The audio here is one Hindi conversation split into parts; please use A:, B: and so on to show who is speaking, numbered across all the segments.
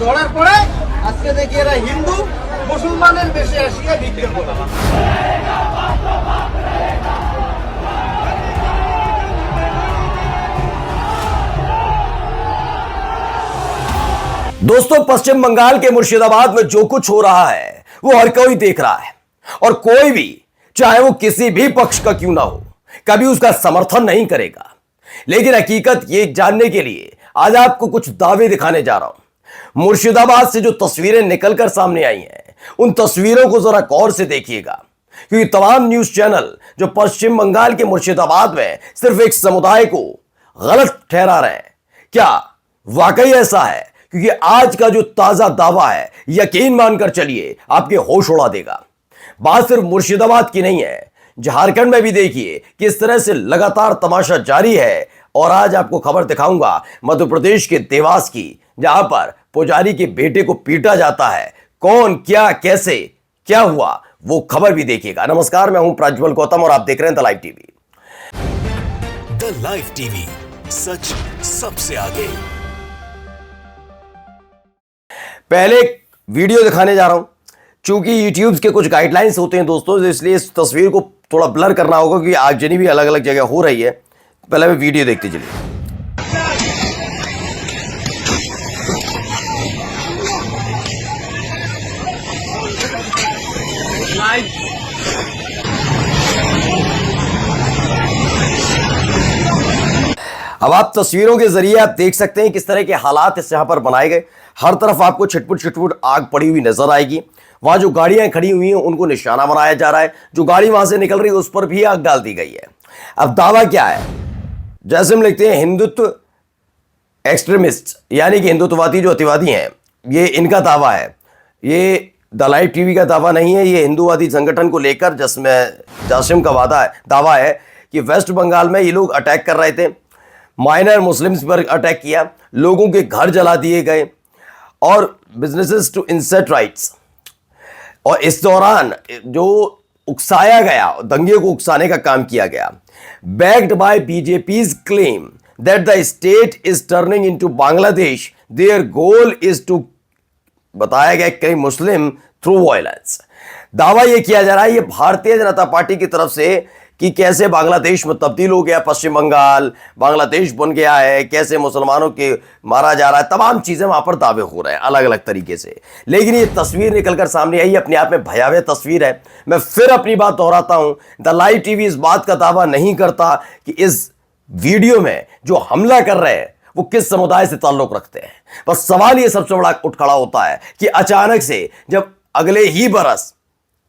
A: ধরার পরে আজকে দেখি এরা হিন্দু মুসলমানের বেশে আসিয়া বিক্রি করে।
B: दोस्तों, पश्चिम बंगाल के मुर्शिदाबाद में जो कुछ हो रहा है वो हर कोई देख रहा है और कोई भी, चाहे वो किसी भी पक्ष का क्यों ना हो, कभी उसका समर्थन नहीं करेगा। लेकिन हकीकत ये जानने के लिए आज आपको कुछ दावे दिखाने जा रहा हूं। मुर्शिदाबाद से जो तस्वीरें निकलकर सामने आई हैं, उन तस्वीरों को जरा गौर से देखिएगा, क्योंकि तमाम न्यूज चैनल जो पश्चिम बंगाल के मुर्शिदाबाद में सिर्फ एक समुदाय को गलत ठहरा रहे हैं, क्या वाकई ऐसा है? क्योंकि आज का जो ताजा दावा है, यकीन मानकर चलिए, आपके होश उड़ा देगा। बात सिर्फ मुर्शिदाबाद की नहीं है, झारखंड में भी देखिए किस तरह से लगातार तमाशा जारी है। और आज आपको खबर दिखाऊंगा मध्य प्रदेश के देवास की, जहां पर पुजारी के बेटे को पीटा जाता है। कौन, क्या, कैसे, क्या हुआ, वो खबर भी देखिएगा। नमस्कार, मैं हूं प्रज्वल गौतम और आप देख रहे हैं the live TV.
C: The live TV, सच सबसे आगे।
B: पहले एक वीडियो दिखाने जा रहा हूं, चूंकि यूट्यूब के कुछ गाइडलाइंस होते हैं दोस्तों, इसलिए इस तस्वीर को थोड़ा ब्लर करना होगा, क्योंकि आगजनी भी अलग अलग जगह हो रही है। पहले मैं वीडियो देखते चलिए। अब आप तस्वीरों के जरिए आप देख सकते हैं किस तरह के हालात इस यहां पर बनाए गए। हर तरफ आपको छिटपुट छिटपुट आग पड़ी हुई नजर आएगी। वहां जो गाड़ियां खड़ी हुई हैं उनको निशाना बनाया जा रहा है। जो गाड़ी वहां से निकल रही है उस पर भी आग डाल दी गई है। अब दावा क्या है? जैसे हम लिखते हैं, हिंदुत्व एक्सट्रीमिस्ट, यानी कि हिंदुत्ववादी जो अतिवादी हैं, ये इनका दावा है। ये द लाइव टीवी का दावा नहीं है। ये हिंदूवादी संगठन को लेकर जिसमें जासिम का दावा है कि वेस्ट बंगाल में ये लोग अटैक कर रहे थे, माइनर मुस्लिम्स पर अटैक किया, लोगों के घर जला दिए गए और बिजनेसेस टू इंसर्ट राइट्स। और इस दौरान जो उकसाया गया, दंगे को उकसाने का काम किया गया। Backed by BJP's claim that the state is turning into Bangladesh, their goal is to, बताया गया कई मुस्लिम थ्रू वायलेंस। दावा यह किया जा रहा है ये भारतीय जनता पार्टी की तरफ से कि कैसे बांग्लादेश में तब्दील हो गया, पश्चिम बंगाल बांग्लादेश बन गया है, कैसे मुसलमानों के मारा जा रहा है, तमाम चीजें वहां पर दावे हो रहे हैं अलग अलग तरीके से। लेकिन ये तस्वीर निकलकर सामने आई, अपने आप में भयावह तस्वीर है। मैं फिर अपनी बात दोहराता हूं, द लाइव टीवी इस बात का दावा नहीं करता कि इस वीडियो में जो हमला कर रहे हैं वो किस समुदाय से ताल्लुक रखते हैं। बस सवाल ये सबसे बड़ा उठ खड़ा होता है कि अचानक से जब अगले ही बरस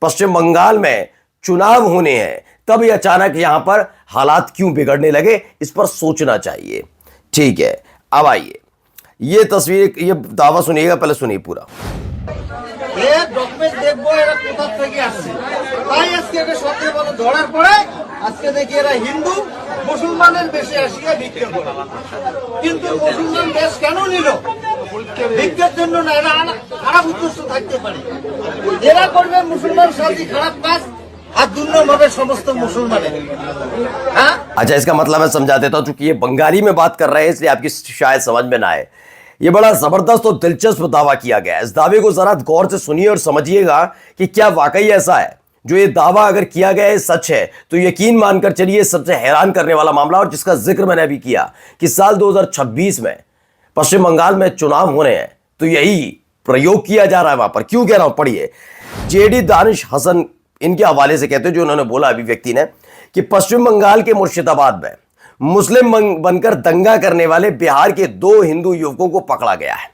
B: पश्चिम बंगाल में चुनाव होने हैं, तब ये अचानक यहां पर हालात क्यों बिगड़ने लगे, इस पर सोचना चाहिए। ठीक है, अब आइए ये तस्वीर, ये दावा सुनिएगा, पहले सुनिए पूरा।
A: এ ডকুমেন্ট দেখবো এরা কোথা থেকে আসছে, তাই আজকে এটা সত্যি বলে ধরার পরে আজকে দেখি এরা হিন্দু মুসলমানের বেশে আসিয়া বিক্রি করে। কিন্তু মুসলমান দেশ কেন নিল? বিক্রির জন্য না, এরা খারাপ উদ্দেশ্য থাকতে পারে। এরা করবে মুসলমান সাথী খারাপ কাজ আর দুর্নভাবে সমস্ত মুসলমানের। হ্যাঁ,
B: अच्छा, इसका मतलब मैं समझा देता हूं, चूंकि ये बंगाली में बात कर रहे हैं इसलिए आपकी शायद समझ में ना आए। ये बड़ा जबरदस्त और दिलचस्प दावा किया गया है। इस दावे को जरा गौर से सुनिए और समझिएगा कि क्या वाकई ऐसा है। जो ये दावा अगर किया गया है सच है तो यकीन मानकर चलिए सबसे हैरान करने वाला मामला, और जिसका जिक्र मैंने अभी किया कि साल 2026 में पश्चिम बंगाल में चुनाव होने हैं, तो यही प्रयोग किया जा रहा है वहां पर। क्यों कह रहा हूं, पढ़िए। जेडी दानिश हसन इनके हवाले से कहते हैं, जो उन्होंने बोला अभी व्यक्ति ने, कि पश्चिम बंगाल के मुर्शिदाबाद में मुस्लिम बनकर दंगा करने वाले बिहार के 2 हिंदू युवकों को पकड़ा गया है।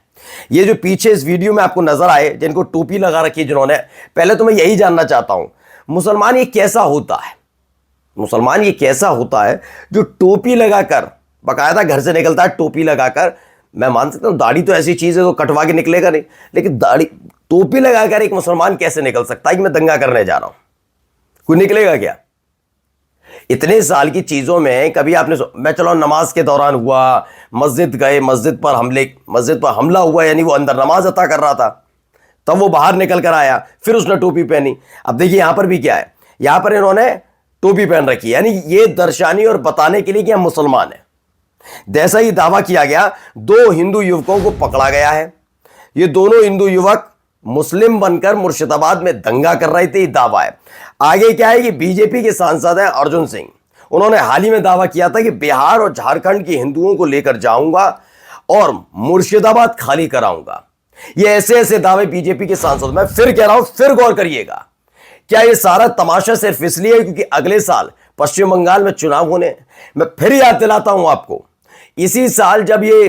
B: ये जो पीछे इस वीडियो में आपको नजर आए, जिनको टोपी लगा रखी है जिन्होंने, पहले तो मैं यही जानना चाहता हूं, मुसलमान ये कैसा होता है? मुसलमान ये कैसा होता है जो टोपी लगाकर, बाकायदा घर से निकलता है टोपी लगाकर। मैं मान सकता हूं दाढ़ी तो ऐसी चीज है तो कटवा के निकलेगा नहीं, लेकिन दाढ़ी टोपी लगाकर एक मुसलमान कैसे निकल सकता है कि मैं दंगा करने जा रहा हूं? कोई निकलेगा क्या? इतने साल की चीजों में कभी आपने, मैं चलो नमाज के दौरान हुआ, मस्जिद गए, मस्जिद पर हमला हुआ, यानी वो अंदर नमाज अता कर रहा था, तब वो बाहर निकल कर आया, फिर उसने टोपी पहनी। अब देखिए यहां पर भी क्या है, यहां पर इन्होंने टोपी पहन रखी है, यानी ये दर्शाने और बताने के लिए कि हम मुसलमान हैं। जैसा ही दावा किया गया, 2 हिंदू युवकों को पकड़ा गया है। ये दोनों हिंदू युवक मुस्लिम बनकर मुर्शिदाबाद में दंगा कर रहे थे, ये दावा है। आगे क्या है कि बीजेपी के सांसद हैं अर्जुन सिंह, उन्होंने हाल ही में दावा किया था कि बिहार और झारखंड के हिंदुओं को लेकर जाऊंगा और मुर्शिदाबाद खाली कराऊंगा। ये ऐसे ऐसे दावे बीजेपी के सांसद, मैं फिर कह रहा हूं, फिर गौर करिएगा, क्या ये सारा तमाशा सिर्फ इसलिए है क्योंकि अगले साल पश्चिम बंगाल में चुनाव होने? मैं फिर याद दिलाता हूं आपको, इसी साल जब ये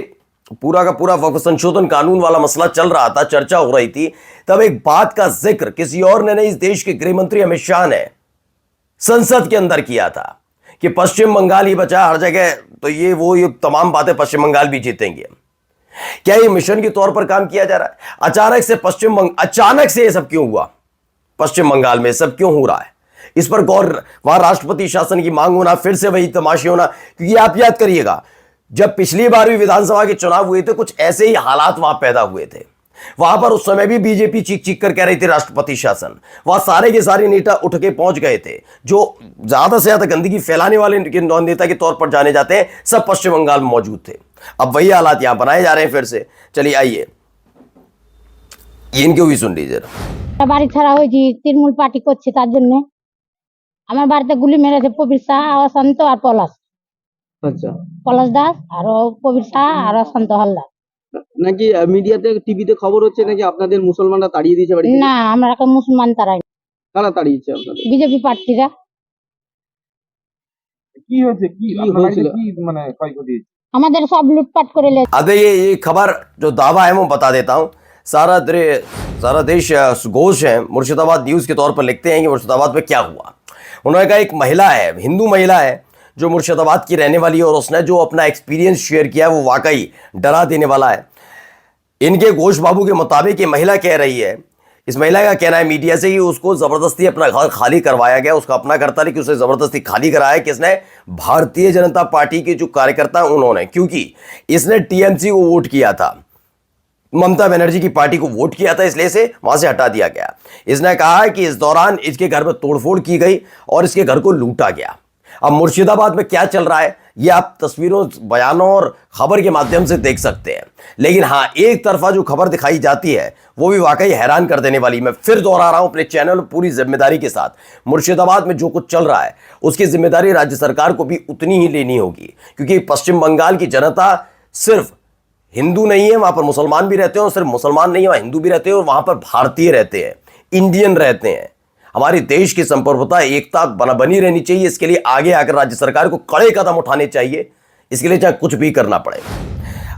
B: पूरा का पूरा वक्फ संशोधन कानून वाला मसला चल रहा था, चर्चा हो रही थी, तब एक बात का जिक्र किसी और ने नहीं, इस देश के गृह मंत्री अमित शाह ने संसद के अंदर किया था कि पश्चिम बंगाल ही बचा, हर जगह तो ये तमाम बातें पश्चिम बंगाल भी जीतेंगे। क्या ये मिशन के तौर पर काम किया जा रहा है? अचानक से ये सब क्यों हुआ? पश्चिम बंगाल में सब क्यों हो रहा है? इस पर गौर, वहां राष्ट्रपति शासन की मांग होना, फिर से वही तमाशे होना, क्योंकि आप याद करिएगा जब पिछली बार भी विधानसभा के चुनाव हुए थे, कुछ ऐसे ही हालात वहां पैदा हुए थे। वहां पर उस समय भी बीजेपी चीख चीख कर कह रही थी राष्ट्रपति शासन, वहां सारे के सारे नेता उठ के पहुंच गए थे, जो ज्यादा से ज्यादा गंदगी फैलाने वाले नेता के तौर पर जाने जाते हैं, सब पश्चिम बंगाल में मौजूद थे। अब वही हालात यहां बनाए जा रहे हैं फिर से। चलिए आइए इनके भी सुन लीजिए।
D: বাড়ি ছাড়া হয়েছি তৃণমূল পার্টি করছে, তার জন্য আমার বাড়িতে গুলি মেরেছে প্রবীর শাহ, অশান্ত আর পলাশ
E: আচ্ছা,
D: পলাশ দাস আর প্রবীর শাহ আর অশান্ত হালদার।
E: নাকি মিডিয়াতে টিভিতে খবর হচ্ছে নাকি আপনাদের মুসলমানরা তাড়িয়ে দিয়েছে বাড়ি থেকে?
D: না, আমরা এখন মুসলমান তারাই,
E: কারা তাড়িয়েছে আপনাদের?
D: বিজেপি প্রার্থীরা।
F: কি হয়েছে, কি আপনার বাড়িতে কি মানে ক্ষয়ক্ষতি হয়েছে?
D: আমাদের সব লুটপাট করে লে।
B: अब ये खबर जो दावा है मैं बता देता हूं। सारा देश घोष है, मुर्शिदाबाद न्यूज के तौर पर लिखते हैं कि मुर्शिदाबाद में क्या हुआ। उन्होंने कहा एक महिला है, हिंदू महिला है, जो मुर्शिदाबाद की रहने वाली है, और उसने जो अपना एक्सपीरियंस शेयर किया वो वाकई डरा देने वाला है। इनके घोष बाबू के मुताबिक ये महिला कह रही है, इस महिला का कहना है मीडिया से कि उसको जबरदस्ती अपना घर खाली करवाया गया, उसका अपना घर था लेकिन उसे जबरदस्ती खाली कराया किसने? भारतीय जनता पार्टी के जो कार्यकर्ता उन्होंने, क्योंकि इसने टीएमसी को वोट किया था, ममता बनर्जी की पार्टी को वोट किया था, इसलिए से वहां से हटा दिया गया। इसने कहा है कि इस दौरान इसके घर में तोड़फोड़ की गई और इसके घर को लूटा गया। अब मुर्शिदाबाद में क्या चल रहा है ये आप तस्वीरों, बयानों और खबर के माध्यम से देख सकते हैं, लेकिन हाँ, एक तरफा जो खबर दिखाई जाती है वो भी वाकई हैरान कर देने वाली। मैं फिर दोहरा रहा हूं अपने चैनल पूरी जिम्मेदारी के साथ, मुर्शिदाबाद में जो कुछ चल रहा है उसकी जिम्मेदारी राज्य सरकार को भी उतनी ही लेनी होगी, क्योंकि पश्चिम बंगाल की जनता सिर्फ हिंदू नहीं है, वहां पर मुसलमान भी रहते हैं, और सिर्फ मुसलमान नहीं है, वहां हिंदू भी रहते हैं, और वहां पर भारतीय रहते हैं, इंडियन रहते हैं। हमारे देश की संप्रभुता, एकता बनी रहनी चाहिए। इसके लिए आगे आकर राज्य सरकार को कड़े कदम उठाने चाहिए, इसके लिए चाहे कुछ भी करना पड़े।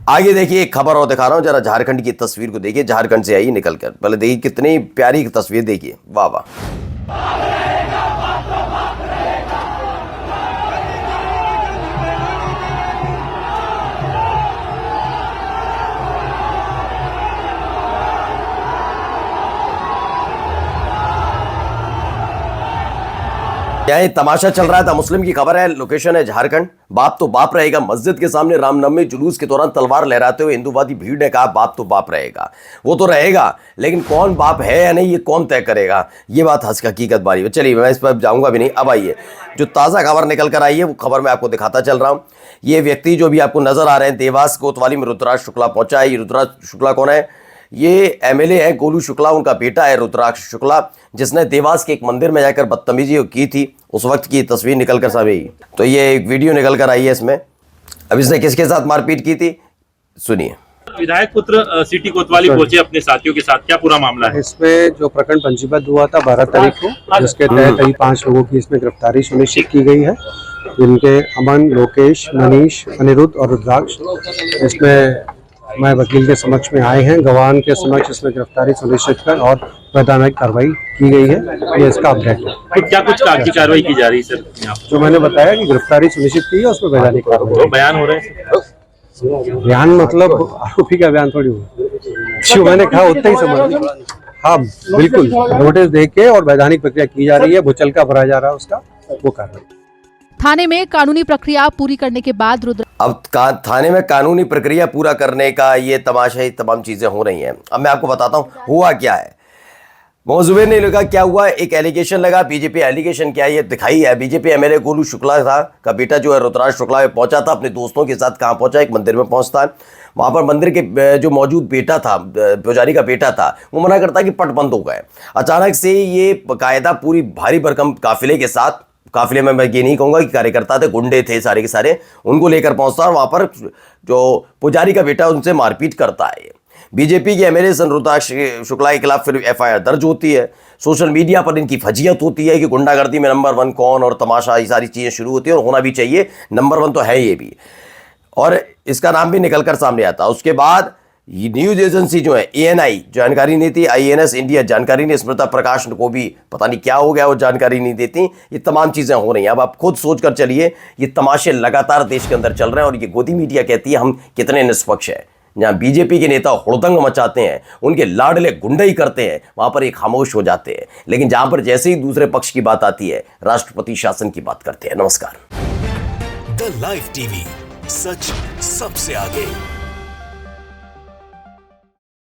B: आगे देखिए एक खबर और दिखा रहा हूं, जरा झारखंड की तस्वीर को देखिए, झारखंड से आई निकलकर, पहले देखिए कितनी प्यारी तस्वीर देखिए, वाह वाह। यहाँ एक तमाशा चल रहा था, मुस्लिम की खबर है, लोकेशन है झारखंड। बाप तो बाप रहेगा, मस्जिद के सामने रामनवमी जुलूस के दौरान तलवार लहराते हुए हिंदूवादी भीड़ ने कहा बाप तो बाप रहेगा। वो तो रहेगा, लेकिन कौन बाप है या नहीं ये कौन तय करेगा, ये बात हकीकत बारी है। चलिए मैं इस पर जाऊंगा भी नहीं। अब आइए जो ताज़ा खबर निकल कर आई है वो खबर मैं आपको दिखाता चल रहा हूँ। ये व्यक्ति जो भी आपको नजर आ रहे हैं, देवास कोतवाली में रुद्राक्ष शुक्ला पहुंचा है। ये रुद्राक्ष शुक्ला कौन है? ये एमएलए है गोलू शुक्ला, उनका बेटा है रुद्राक्ष शुक्ला, जिसने देवास के एक मंदिर में जाकर बदतमीजी की थी। उस वक्त की तस्वीर निकल कर सामने आई, तो ये एक वीडियो निकल कर आई है इसमें। अब इसने किसके साथ मारपीट की थी सुनिए।
G: विधायक पुत्र सिटी कोतवाली पहुंचे अपने साथियों के साथ, क्या पूरा मामला है?
H: इसमें जो प्रकरण पंजीबद्ध हुआ था 12 तारीख को, जिसके तहत अभी 5 लोगों की इसमें गिरफ्तारी सुनिश्चित की गई है, जिनके अमन, लोकेश, मनीष, अनिरुद्ध और रुद्राक्ष इसमें मैं वकील के समक्ष में आए हैं। गवाह के समक्ष इसमें गिरफ्तारी सुनिश्चित कर और वैधानिक कार्रवाई की गई है। ये इसका अपडेट है।
G: तो क्या कुछ कागजी कार्रवाई की जा रही है सर?
H: जो मैंने बताया कि गिरफ्तारी सुनिश्चित की है, उसमें वैधानिक कार्रवाई।
G: तो बयान हो रहे हैं?
H: बयान मतलब आरोपी का बयान थोड़ी हुआ, जो मैंने कहा उतना ही समझ। हाँ बिल्कुल, नोटिस दे के और वैधानिक प्रक्रिया की जा रही है। भूचल का भरा जा रहा है उसका, वो कार्रवाई।
I: थाने में कानूनी प्रक्रिया पूरी करने के बाद
B: अब थाने में कानूनी प्रक्रिया पूरा करने का ये तमाशा, ही तमाम चीजें हो रही हैं। अब मैं आपको बताता हूँ हुआ क्या है। मोहम्मद जुबैर ने लिखा क्या हुआ, एक एलिगेशन लगा, बीजेपी एलिगेशन क्या है ये दिखाई है। बीजेपी एमएलए गोलू शुक्ला था का बेटा जो है रुद्राक्ष शुक्ला में पहुंचा था अपने दोस्तों के साथ। कहाँ पहुंचा, एक मंदिर में पहुंचता है। वहां पर मंदिर के जो मौजूद बेटा था, पुजारी का बेटा था, वो मना करता कि पट बंद हो गए। अचानक से ये कायदा पूरी भारी भरकम काफिले के साथ, काफिले में मैं ये नहीं कहूँगा कि कार्यकर्ता थे, गुंडे थे सारे के सारे, उनको लेकर पहुंचता और वहाँ पर जो पुजारी का बेटा उनसे मारपीट करता है। बीजेपी के एमएलए रुद्राक्ष शुक्ला के खिलाफ फिर एफआईआर दर्ज होती है। सोशल मीडिया पर इनकी फजीयत होती है कि गुंडागर्दी में नंबर 1 कौन और तमाशा, ये सारी चीज़ें शुरू होती है और होना भी चाहिए। नंबर 1 तो है ये भी, और इसका नाम भी निकलकर सामने आता। उसके बाद ये न्यूज एजेंसी जो है एएनआई जानकारी नहीं थी, आईएनएस इंडिया जानकारी नहीं, स्मृता प्रकाश को भी पता नहीं क्या हो गया, वो जानकारी नहीं देती। ये तमाम चीज़ें हो रही हैं। अब आप खुद सोच कर चलिए, ये तमाशे लगातार देश के अंदर चल रहे हैं और ये गोदी मीडिया कहती है हम कितने निष्पक्ष है। जहाँ बीजेपी के नेता हुड़दंग मचाते हैं, उनके लाडले गुंडई करते हैं, वहां पर एक खामोश हो जाते हैं। लेकिन जहां पर जैसे ही दूसरे पक्ष की बात आती है, राष्ट्रपति शासन की बात करते हैं। नमस्कार।
C: द लाइव टीवी, सच सबसे आगे।